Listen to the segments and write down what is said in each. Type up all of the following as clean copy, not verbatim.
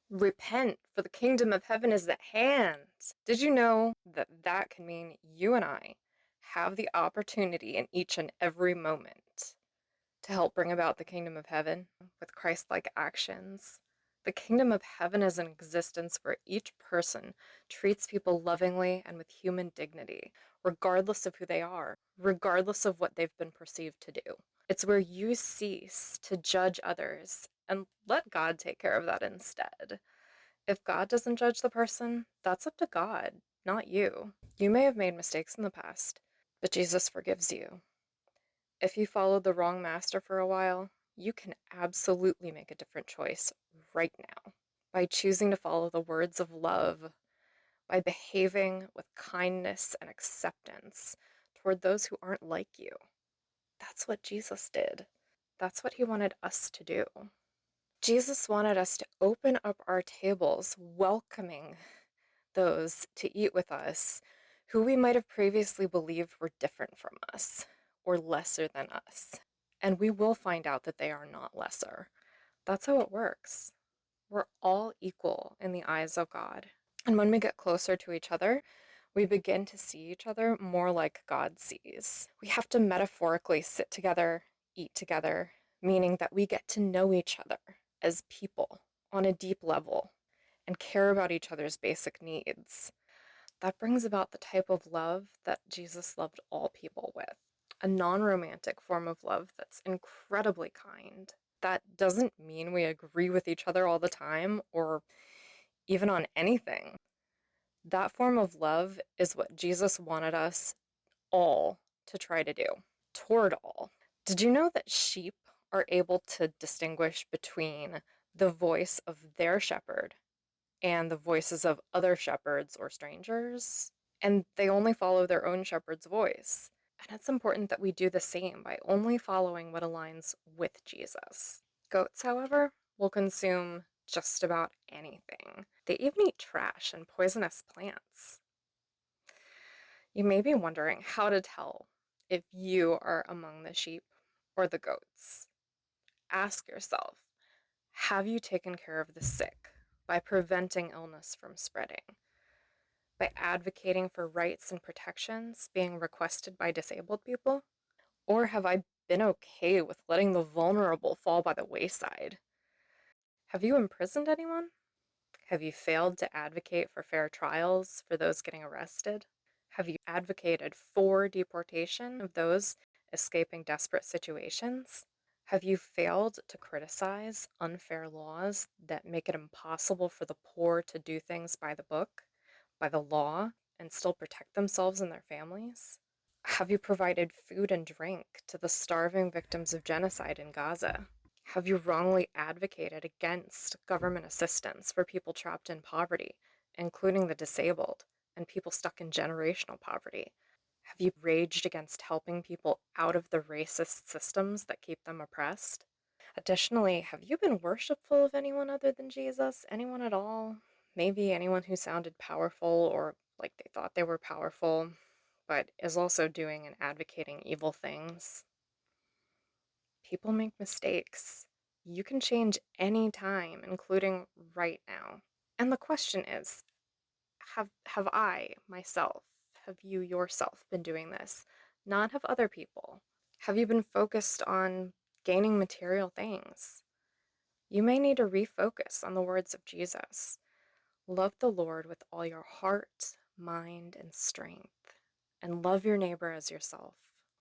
Repent, for the kingdom of heaven is at hand. Did you know that that can mean you and I have the opportunity in each and every moment to help bring about the kingdom of heaven with Christ-like actions? The kingdom of heaven is an existence where each person treats people lovingly and with human dignity, regardless of who they are, regardless of what they've been perceived to do. It's where you cease to judge others and let God take care of that instead. If God doesn't judge the person, that's up to God, not you. You may have made mistakes in the past, but Jesus forgives you. If you followed the wrong master for a while, you can absolutely make a different choice right now by choosing to follow the words of love, by behaving with kindness and acceptance toward those who aren't like you. That's what Jesus did. That's what he wanted us to do. Jesus wanted us to open up our tables, welcoming those to eat with us who we might have previously believed were different from us or lesser than us. And we will find out that they are not lesser. That's how it works. We're all equal in the eyes of God. And when we get closer to each other, we begin to see each other more like God sees. We have to metaphorically sit together, eat together, meaning that we get to know each other as people on a deep level and care about each other's basic needs. That brings about the type of love that Jesus loved all people with, a non-romantic form of love that's incredibly kind. That doesn't mean we agree with each other all the time or even on anything. That form of love is what Jesus wanted us all to try to do, toward all. Did you know that sheep are able to distinguish between the voice of their shepherd and the voices of other shepherds or strangers? And they only follow their own shepherd's voice. And it's important that we do the same by only following what aligns with Jesus. Goats, however, will consume just about anything. They even eat trash and poisonous plants. You may be wondering how to tell if you are among the sheep or the goats. Ask yourself, have you taken care of the sick by preventing illness from spreading? By advocating for rights and protections being requested by disabled people? Or have I been okay with letting the vulnerable fall by the wayside? Have you imprisoned anyone? Have you failed to advocate for fair trials for those getting arrested? Have you advocated for deportation of those escaping desperate situations? Have you failed to criticize unfair laws that make it impossible for the poor to do things by the book, by the law, and still protect themselves and their families? Have you provided food and drink to the starving victims of genocide in Gaza? Have you wrongly advocated against government assistance for people trapped in poverty, including the disabled and people stuck in generational poverty? Have you raged against helping people out of the racist systems that keep them oppressed? Additionally, have you been worshipful of anyone other than Jesus? Anyone at all? Maybe anyone who sounded powerful or like they thought they were powerful, but is also doing and advocating evil things. People make mistakes. You can change any time, including right now. And the question is, have I, myself, have you yourself been doing this? Not have other people. Have you been focused on gaining material things? You may need to refocus on the words of Jesus. Love the Lord with all your heart, mind, and strength, and love your neighbor as yourself.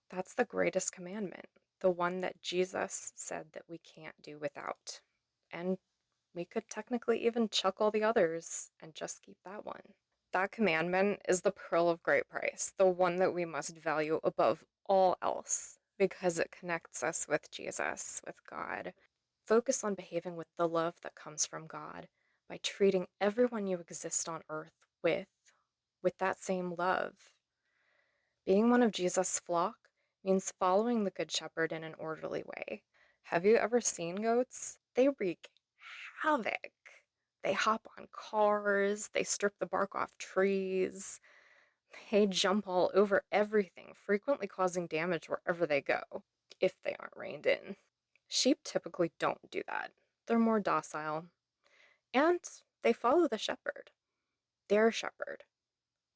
That's the greatest commandment, the one that Jesus said that we can't do without. And we could technically even chuck all the others and just keep that one. That commandment is the pearl of great price, the one that we must value above all else, because it connects us with Jesus, with God. Focus on behaving with the love that comes from God by treating everyone you exist on earth with that same love. Being one of Jesus' flock means following the Good Shepherd in an orderly way. Have you ever seen goats? They wreak havoc. They hop on cars, they strip the bark off trees, they jump all over everything, frequently causing damage wherever they go, if they aren't reined in. Sheep typically don't do that. They're more docile, And they follow the shepherd, their shepherd.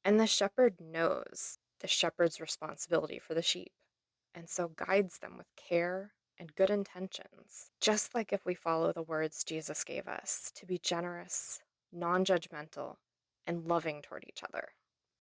And the shepherd knows the shepherd's responsibility for the sheep, and so guides them with care and good intentions, just like if we follow the words Jesus gave us to be generous, non judgmental, and loving toward each other.